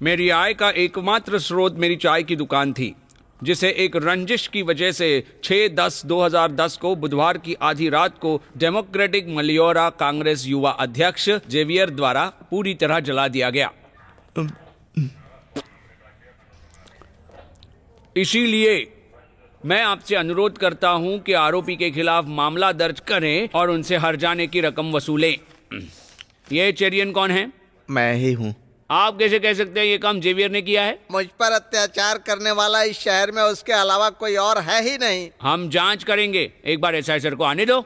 मेरी आय का एकमात्र स्रोत मेरी चाय की दुकान थी, जिसे एक रंजिश की वजह से 6/10/2010 को बुधवार की आधी रात को डेमोक्रेटिक मलियोरा कांग्रेस युवा अध्यक्ष जेवियर द्वारा पूरी तरह जला दिया गया। इसीलिए मैं आपसे अनुरोध करता हूं कि आरोपी के खिलाफ मामला दर्ज करें और उनसे हर्जाने की रकम वसूलें। ये चेरियन कौन है? मैं ही हूँ। आप कैसे कह सकते हैं ये काम जेवियर ने किया है? मुझ पर अत्याचार करने वाला इस शहर में उसके अलावा कोई और है ही नहीं। हम जांच करेंगे, एक बार एसआई सर को आने दो।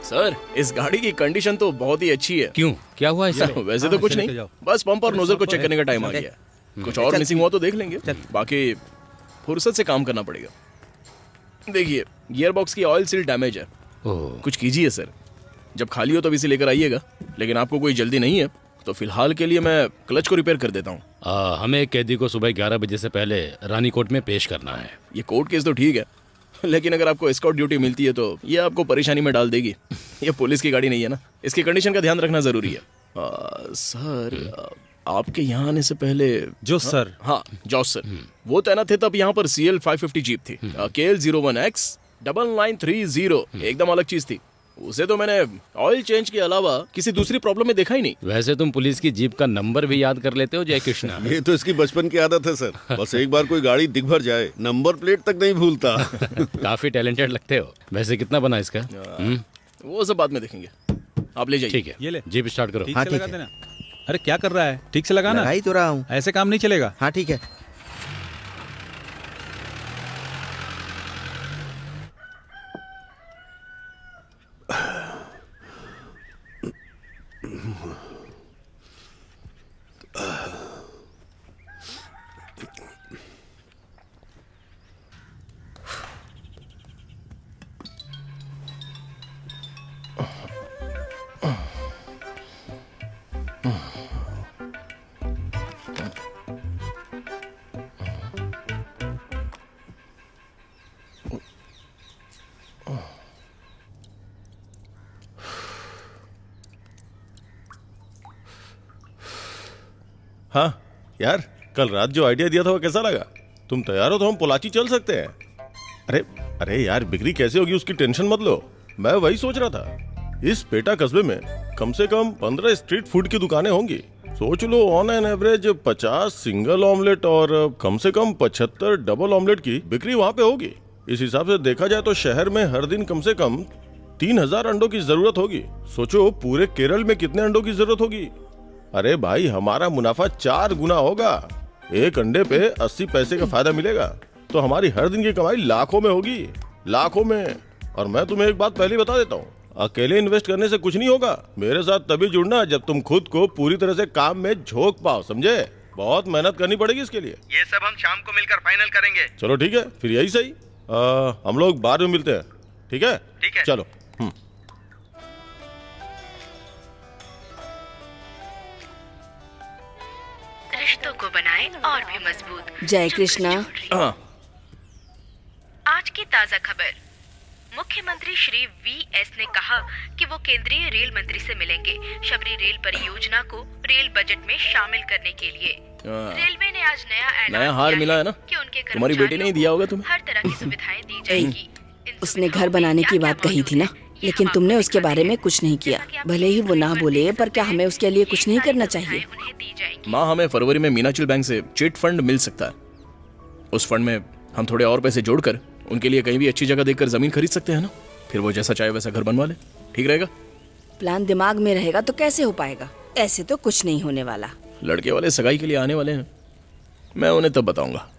सर, इस गाड़ी की कंडीशन तो बहुत ही अच्छी है। क्यों, क्या हुआ इसमें? वैसे तो कुछ नहीं, बस पंप और नोजल को चेक करने का टाइम आ गया। कुछ और मिसिंग हुआ तो देख लेंगे, बाकी फुर्सत से काम करना पड़ेगा। देखिए, गियर बॉक्स की ऑयल सील डैमेज है। कुछ कीजिए सर, जब खाली हो तब इसे लेकर आइएगा। लेकिन आपको कोई जल्दी नहीं है तो फिलहाल के लिए मैं क्लच को रिपेयर कर देता हूँ। हमें एक कैदी को सुबह 11 बजे से पहले रानी कोर्ट में पेश करना है। ये कोर्ट केस तो ठीक है, लेकिन अगर आपको एस्कॉर्ट ड्यूटी मिलती है तो ये आपको परेशानी में डाल देगी। ये पुलिस की गाड़ी नहीं है ना, इसकी कंडीशन का ध्यान रखना जरूरी है। सर, आपके यहाँ आने से पहले जोस सर, हाँ जॉस सर, वो तैनात थे तब यहाँ पर CL 550 जीप थी। KL 01X 9930 एकदम अलग चीज थी। उसे तो मैंने ऑयल चेंज के अलावा किसी दूसरी प्रॉब्लम में देखा ही नहीं। वैसे तुम पुलिस की जीप का नंबर भी याद कर लेते हो जय कृष्णा। ये तो इसकी बचपन की आदत है सर। बस एक बार कोई गाड़ी दिख भर जाए, नंबर प्लेट तक नहीं भूलता। काफी टैलेंटेड लगते हो। वैसे कितना बना इसका? वो सब बाद में देखेंगे, आप ले जाइए। ठीक है, ये ले, जीप स्टार्ट करो। ठीक से लगा देना। अरे क्या कर रहा है? ठीक से लगाना। लगा ही तो रहा हूँ। ऐसे काम नहीं चलेगा। हाँ ठीक है। हाँ यार, कल रात जो आइडिया दिया था वो कैसा लगा? तुम तैयार हो तो हम पोलाची चल सकते हैं। अरे अरे यार, बिक्री कैसे होगी उसकी टेंशन मत लो। मैं वही सोच रहा था, इस पेटा कस्बे में कम से कम 15 स्ट्रीट फूड की दुकानें होंगी। सोच लो, on an average 50 single omelette और कम से कम 75 डबल ऑमलेट की बिक्री वहाँ पे होगी। इस हिसाब से देखा जाए तो शहर में हर दिन कम से कम 3000 अंडों की जरूरत होगी। सोचो पूरे केरल में कितने अंडों की जरूरत होगी। अरे भाई, हमारा मुनाफा 4 गुना होगा। एक अंडे पे 80 पैसे का फायदा मिलेगा तो हमारी हर दिन की कमाई लाखों में होगी, लाखों में। और मैं तुम्हें एक बात पहले बता देता हूँ, अकेले इन्वेस्ट करने से कुछ नहीं होगा। मेरे साथ तभी जुड़ना जब तुम खुद को पूरी तरह से काम में झोंक पाओ, समझे? बहुत मेहनत करनी पड़ेगी इसके लिए। ये सब हम शाम को मिलकर फाइनल करेंगे। चलो ठीक है, फिर यही सही। हम लोग बाद में मिलते हैं, ठीक है? ठीक है। चलो। रिश्तों को बनाए और भी मजबूत। जय कृष्णा। आज की ताजा खबर, मुख्यमंत्री श्री VS ने कहा कि वो केंद्रीय रेल मंत्री से मिलेंगे शबरी रेल परियोजना को रेल बजट में शामिल करने के लिए। रेलवे ने आज नया हार मिला है ना? कि उनके तुम्हारी बेटी ने ही दिया होगा तुम्हें। हर तरह की सुविधाएं दी जाएगी। उसने घर बनाने की बात कही थी ना, लेकिन तुमने उसके बारे में कुछ नहीं किया। भले ही वो ना बोले, पर क्या हमें उसके लिए कुछ नहीं करना चाहिए? माँ, हमें फरवरी में मीनाचिल बैंक से चिट फंड मिल सकता है। उस फंड में हम थोड़े और पैसे जोड़कर उनके लिए कहीं भी अच्छी जगह देखकर जमीन खरीद सकते हैं ना। फिर वो जैसा चाहे वैसा घर बनवा ले। ठीक रहेगा? प्लान दिमाग में रहेगा तो कैसे हो पाएगा? ऐसे तो कुछ नहीं होने वाला। लड़के वाले सगाई के लिए आने वाले हैं, मैं उन्हें तब बताऊंगा।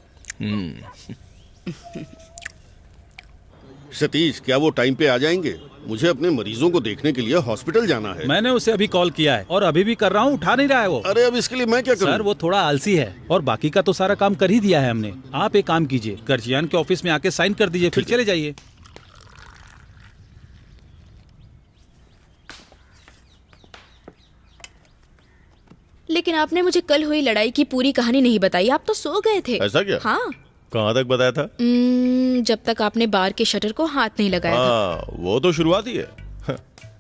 सतीश, क्या वो टाइम पे आ जाएंगे? मुझे अपने मरीजों को देखने के लिए हॉस्पिटल जाना है। मैंने उसे अभी कॉल किया है और अभी भी कर रहा हूँ, उठा नहीं रहा है वो। अरे अब इसके लिए मैं क्या सर करूं? वो थोड़ा आलसी है और बाकी का तो सारा काम कर ही दिया है हमने। आप एक काम कीजिए, गर्जियान के ऑफिस में आके साइन कर दीजिए, फिर चले जाइए। लेकिन आपने मुझे कल हुई लड़ाई की पूरी कहानी नहीं बताई, आप तो सो गए थे। ऐसा क्या? हाँ। कहाँ तक बताया था? जब तक आपने बार के शटर को हाथ नहीं लगाया था। हाँ, वो तो शुरुआत ही है।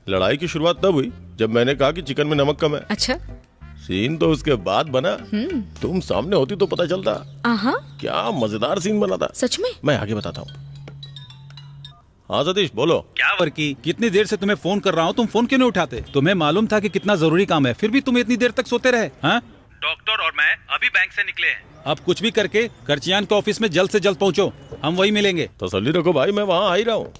लड़ाई की शुरुआत तब हुई जब मैंने कहा कि चिकन में नमक कम है। अच्छा। सीन तो उसके बाद बना। तुम सामने होती तो पता चलता। क्या मजेदार सीन बना था। सच में? मैं आगे बताता हूँ। हाँ सतीश बोलो। क्या वर्की, कितनी देर से तुम्हें फोन कर रहा हूँ, तुम फोन क्यों नहीं उठाते? तुम्हें मालूम था कि कितना जरूरी काम है, फिर भी तुम इतनी देर तक सोते रहे। हाँ, डॉक्टर और मैं अभी बैंक से निकले हैं। अब कुछ भी करके करचियान के ऑफिस में जल्द से जल्द पहुँचो, हम वही मिलेंगे। तसल्ली रखो भाई, मैं वहाँ आ ही रहा हूँ।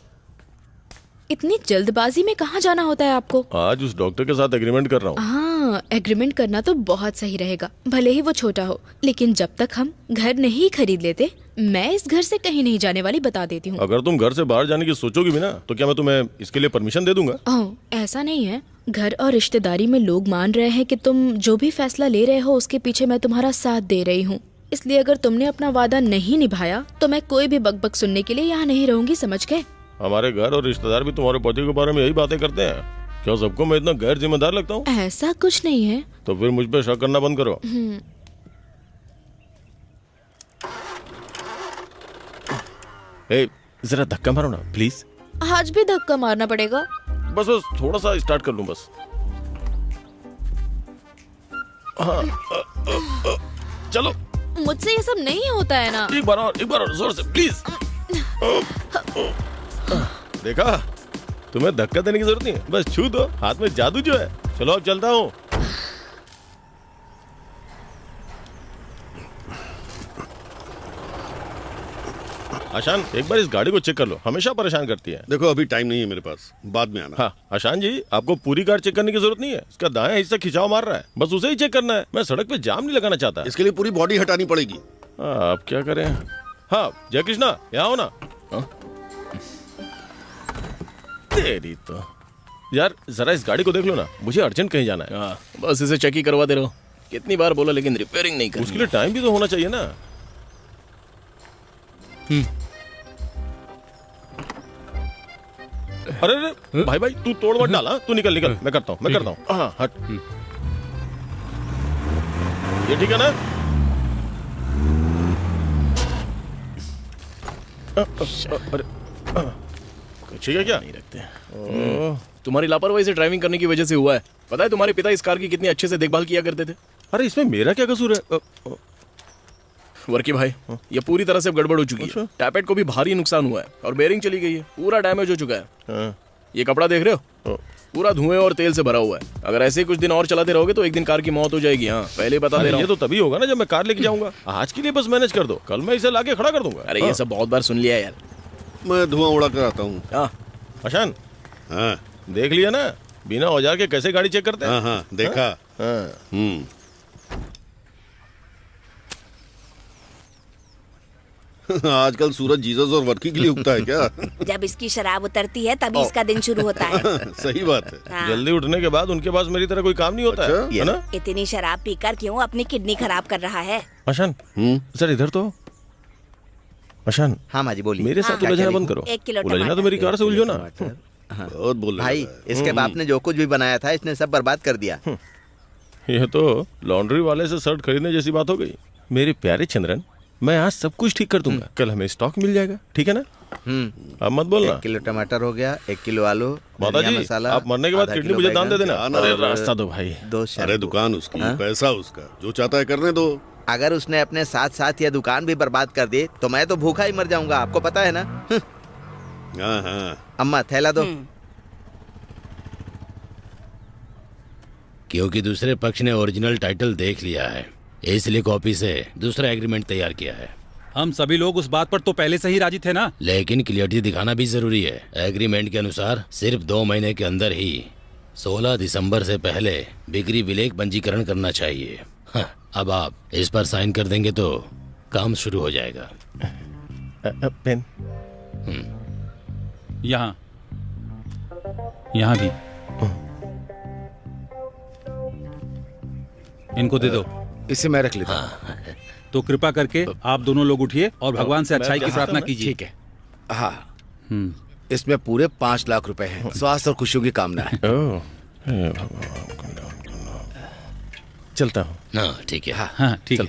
इतनी जल्दबाजी में कहाँ जाना होता है आपको? आज उस डॉक्टर के साथ एग्रीमेंट कर रहा हूँ। हाँ, एग्रीमेंट करना तो बहुत सही रहेगा, भले ही वो छोटा हो। लेकिन जब तक हम घर नहीं खरीद लेते, मैं इस घर से कहीं नहीं जाने वाली, बता देती हूँ। अगर तुम घर से बाहर जाने की सोचोगी भी ना, तो क्या मैं तुम्हें इसके लिए परमिशन दे दूंगा? ओह, ऐसा नहीं है। घर और रिश्तेदारी में लोग मान रहे हैं कि तुम जो भी फैसला ले रहे हो उसके पीछे मैं तुम्हारा साथ दे रही हूँ। इसलिए अगर तुमने अपना वादा नहीं निभाया तो मैं कोई भी बकबक सुनने के लिए यहाँ नहीं रहूंगी, समझ गए? हमारे घर और रिश्तेदार भी तुम्हारे पति के बारे में यही बातें करते हैं। क्या सबको मैं इतना गैर जिम्मेदार लगता हूँ? ऐसा कुछ नहीं है। तो फिर मुझ पे शक करना बंद करो। ए, जरा धक्का मारो ना प्लीज। आज भी धक्का मारना पड़ेगा? बस थोड़ा सा स्टार्ट कर लूं बस। हाँ, चलो। मुझसे ये सब नहीं होता है ना। एक बार और जोर से प्लीज। देखा, तुम्हें धक्का देने की जरूरत नहीं है, बस छू दो, हाथ में जादू जो है। चलो अब चलता हूँ। आशान, एक बार इस गाड़ी को चेक कर लो, हमेशा परेशान करती है। देखो अभी टाइम नहीं है मेरे पास, बाद में आना। हाँ आशान जी, आपको पूरी कार चेक करने की जरूरत नहीं है। इसका दायां हिस्सा खिंचाव मार रहा है, बस उसे ही चेक करना है। मैं सड़क पे जाम नहीं लगाना चाहता। इसके लिए पूरी बॉडी हटानी पड़ेगी। अब क्या करें? हाँ जय कृष्णा, यहाँ हो ना। तेरी तो यार, जरा इस गाड़ी को देख लो ना, मुझे अर्जेंट कहीं जाना है। बस इसे चेक ही करवा दे रहो। कितनी बार बोला, लेकिन रिपेयरिंग नहीं करनी। उसके लिए टाइम भी तो होना चाहिए ना। अरे भाई तू तोड़ मत डाला, तू निकल निकल, मैं करता हूँ। हाँ हट। ये ठीक है ना? अरे ठीक है क्या? नहीं रखते। तुम्हारी लापरवाही से ड्राइविंग करने की वजह से हुआ है। पता है तुम्हारे पिता इस कार की कितनी अच्छे से देखभाल किया करते थे। अरे इसमें मेरा क्या कसूर है? वर्की भाई, ये पूरी तरह से गड़बड़ हो चुकी है। टैपेट को भी भारी नुकसान हुआ है और बेरिंग चली गई है, पूरा डैमेज हो चुका है। ये कपड़ा देख रहे हो, पूरा धुएं और तेल से भरा हुआ है। अगर ऐसे ही कुछ दिन और चलाते रहोगे तो एक दिन कार की मौत हो जाएगी। हाँ पहले बता दे रहा हूं। ये तो तभी होगा ना जब मैं कार लेके जाऊंगा। आज के लिए बस मैनेज कर दो, कल मैं इसे लाके खड़ा कर दूंगा। अरे ये सब बहुत बार सुन लिया यार। मैं धुआं उड़ा कर आता हूँ। हाँ आशान, हाँ देख लिया ना बिना औजार के कैसे गाड़ी चेक करते हैं? हाँ देखा। आजकल सूरज जीसस और वर्की के लिए उगता है क्या? जब इसकी शराब उतरती है तभी इसका दिन शुरू होता है। सही बात है। हाँ। जल्दी उठने के बाद उनके पास मेरी तरह कोई काम नहीं होता अच्छा? है ना? इतनी शराब पीकर क्यों अपनी किडनी खराब कर रहा है? आशान सर इधर तो। आशान, हाँ माँ जी बोलिए। मेरे साथ उलझना बंद करो। 1 किलो उलझना तो मेरी कार से उलझो ना। बहुत बोल रहे भाई हो। इसके बाप ने जो कुछ भी बनाया था इसने सब बर्बाद कर दिया। ये तो लॉन्ड्री वाले से शर्ट खरीदने जैसी बात हो गई। मेरे प्यारे चंद्रन, मैं आज सब कुछ ठीक कर दूंगा। कल हमें स्टॉक मिल जाएगा, ठीक है ना? अब मत बोलना। 1 किलो टमाटर हो गया, 1 किलो आलू, माता धनिया जी, मसाला, आप मरने के बाद आधा किडनी किलो मुझे दान दे बैंगन, देना। अरे रास्ता दो भाई। 2 शैम्पू। अरे दुकान उसकी, हाँ? पैसा उसका, जो चाहता है करने दो। अगर उसने अपने साथ साथ यह दुकान भी बर्बाद कर दी तो मैं तो भूखा ही मर जाऊंगा, आपको पता है ना। हाँ हाँ। अम्मा थैला दो। क्योंकि दूसरे पक्ष ने ओरिजिनल टाइटल देख लिया है, इसलिए कॉपी से दूसरा एग्रीमेंट तैयार किया है। हम सभी लोग उस बात पर तो पहले से ही राजी थे ना। लेकिन क्लियरिटी दिखाना भी जरूरी है। एग्रीमेंट के अनुसार सिर्फ 2 महीने के अंदर ही 16 दिसंबर से पहले बिक्री विलेख पंजीकरण करना चाहिए। हाँ, अब आप इस पर साइन कर देंगे तो काम शुरू हो जाएगा। पेन। यहाँ यहाँ भी। इनको दे दो। इसे मैं रख लेता हूँ। तो कृपा करके आप दोनों लोग उठिए और भगवान से अच्छाई की प्रार्थना कीजिए। ठीक है। हाँ, इसमें पूरे 5 लाख रुपए हैं। स्वास्थ्य और खुशियों की कामना है। चलता हूँ। हाँ ठीक है। हाँ ठीक है।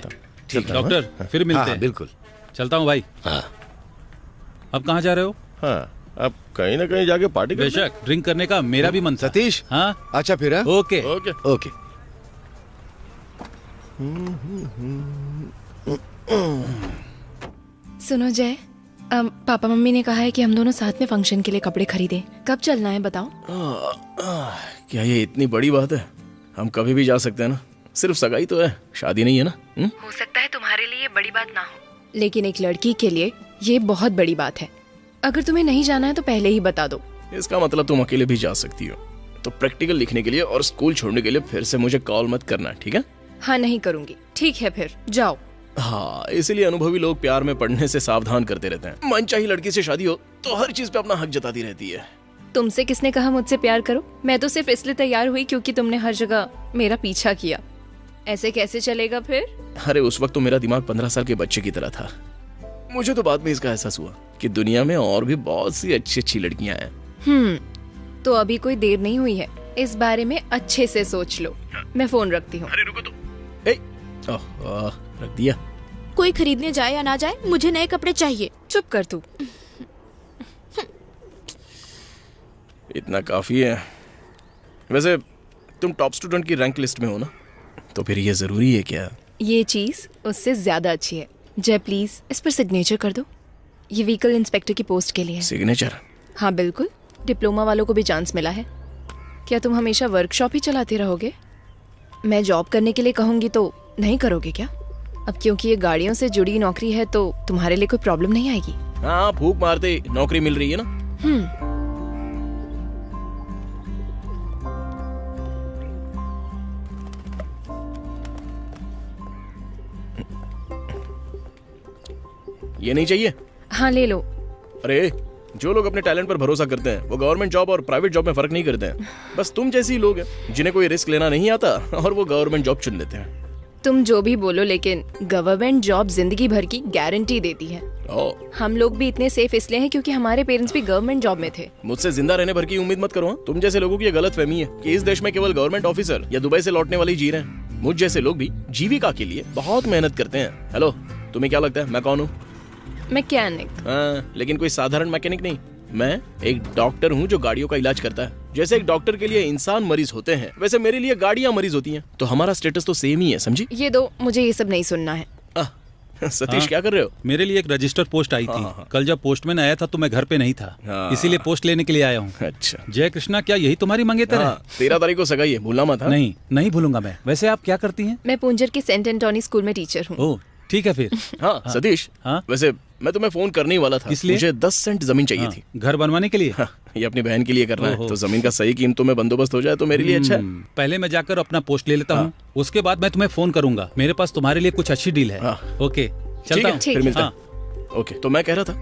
चलता हूँ। डॉक्टर फिर मिलते हैं। बिल्कुल। चलता हूँ भाई। हाँ अब कहाँ जा रहे हो? हाँ, अब कहीं ना कहीं जाके पार्टी करते हैं। बेशक, ड्रिंक करने का मेरा भी मन था। सतीश। हाँ अच्छा फिर। Okay okay. ओके। सुनो जय, पापा मम्मी ने कहा है कि हम दोनों साथ में फंक्शन के लिए कपड़े खरीदें। कब चलना है बताओ? क्या ये इतनी बड़ी बात है? हम कभी भी जा सकते हैं ना, सिर्फ सगाई तो है, शादी नहीं है ना। हो सकता है तुम्हारे लिए बड़ी बात ना हो, लेकिन एक लड़की के लिए ये बहुत बड़ी बात है। अगर तुम्हें नहीं जाना है तो पहले ही बता दो। इसका मतलब तुम अकेले भी जा सकती हो। तो प्रैक्टिकल लिखने के लिए और स्कूल छोड़ने के लिए फिर से मुझे कॉल मत करना, ठीक है? हाँ नहीं करूँगी। ठीक है फिर जाओ। हाँ, इसलिए अनुभवी लोग प्यार में पड़ने से सावधान करते रहते हैं। मनचाही लड़की से शादी हो तो हर चीज पे अपना हक जताती रहती है। तुमसे किसने कहा मुझसे प्यार करो? मैं तो सिर्फ इसलिए तैयार हुई क्योंकि तुमने हर जगह मेरा पीछा किया। ऐसे कैसे चलेगा फिर? अरे उस वक्त तो मेरा दिमाग 15 साल के बच्चे की तरह था। मुझे तो बाद में इसका एहसास हुआ कि दुनिया में और भी बहुत सी अच्छी अच्छी लड़कियां हैं। तो अभी कोई देर नहीं हुई है, इस बारे में अच्छे से सोच लो। मैं फोन रखती हूँ। अरे रुको तो। रख दिया। कोई खरीदने जाए या ना जाए, मुझे नए कपड़े चाहिए। चुप कर तू। इतना काफी है। वैसे तुम टॉप स्टूडेंट की रैंक लिस्ट में हो ना, तो फिर ये जरूरी है क्या? ये चीज उससे ज्यादा अच्छी है। जय प्लीज इस पर सिग्नेचर कर दो। ये व्हीकल इंस्पेक्टर की पोस्ट के लिए है। सिग्नेचर? हाँ बिल्कुल, डिप्लोमा वालों को भी चांस मिला है। क्या तुम हमेशा वर्कशॉप ही चलाते रहोगे? मैं जॉब करने के लिए कहूँगी तो नहीं करोगे क्या? अब क्योंकि ये गाड़ियों से जुड़ी नौकरी है तो तुम्हारे लिए कोई प्रॉब्लम नहीं आएगी। हाँ, फूक मारते नौकरी मिल रही है ना। ये नहीं चाहिए? हाँ ले लो। अरे जो लोग अपने टैलेंट पर भरोसा करते हैं वो गवर्नमेंट जॉब और प्राइवेट जॉब में फर्क नहीं करते हैं। बस तुम जैसे ही लोग हैं जिन्हें कोई रिस्क लेना नहीं आता और वो गवर्नमेंट जॉब चुन लेते हैं। तुम जो भी बोलो, लेकिन गवर्नमेंट जॉब जिंदगी भर की गारंटी देती है। हम लोग भी इतने सेफ इसलिए हैं क्योंकि हमारे पेरेंट्स भी गवर्नमेंट जॉब में थे। मुझसे जिंदा रहने भर की उम्मीद मत करो। तुम जैसे लोगों की ये गलत फहमी है कि इस देश में केवल गवर्नमेंट ऑफिसर या दुबई से लौटने वाले ही जी रहे हैं। मुझ जैसे लोग भी जीविका के लिए बहुत मेहनत करते हैं। हेलो, तुम्हें क्या लगता है मैं कौन हूँ? मैकेनिक। हाँ, लेकिन कोई साधारण मैकेनिक नहीं। मैं एक डॉक्टर हूँ जो गाड़ियों का इलाज करता है। जैसे एक डॉक्टर के लिए इंसान मरीज होते हैं, वैसे मेरे लिए गाड़ियाँ मरीज होती हैं। तो हमारा स्टेटस तो सेम ही है, समझी? ये दो, मुझे ये सब नहीं सुनना है। सतीश क्या कर रहे हो? मेरे लिए एक रजिस्टर पोस्ट आई थी। कल जब पोस्टमैन आया था तो मैं घर पे नहीं था, इसीलिए पोस्ट लेने के लिए आया हूँ। अच्छा। जय कृष्णा, क्या यही तुम्हारी मंगेतर है? 13 तारीख को सगाई है, भूलना मत। नहीं, नहीं भूलूंगा मैं। वैसे आप क्या करती हैं? मैं पूंजर की सेंट एंटोनी स्कूल में टीचर हूँ। ओह ठीक है फिर। हाँ सतीश, वैसे मैं तुम्हें फोन करने ही वाला था। इसलिए मुझे 10 सेंट जमीन चाहिए थी। घर बनवाने के लिए? ये अपनी बहन के लिए करना है, तो जमीन का सही कीमतों में बंदोबस्त हो जाए तो मेरे लिए अच्छा है। पहले मैं जाकर अपना पोस्ट ले लेता हूँ, उसके बाद मैं तुम्हें फोन करूंगा। मेरे पास तुम्हारे लिए कुछ अच्छी डील है। ओके, चलता हूँ। फिर मिलते हैं। ओके, तो मैं कह रहा था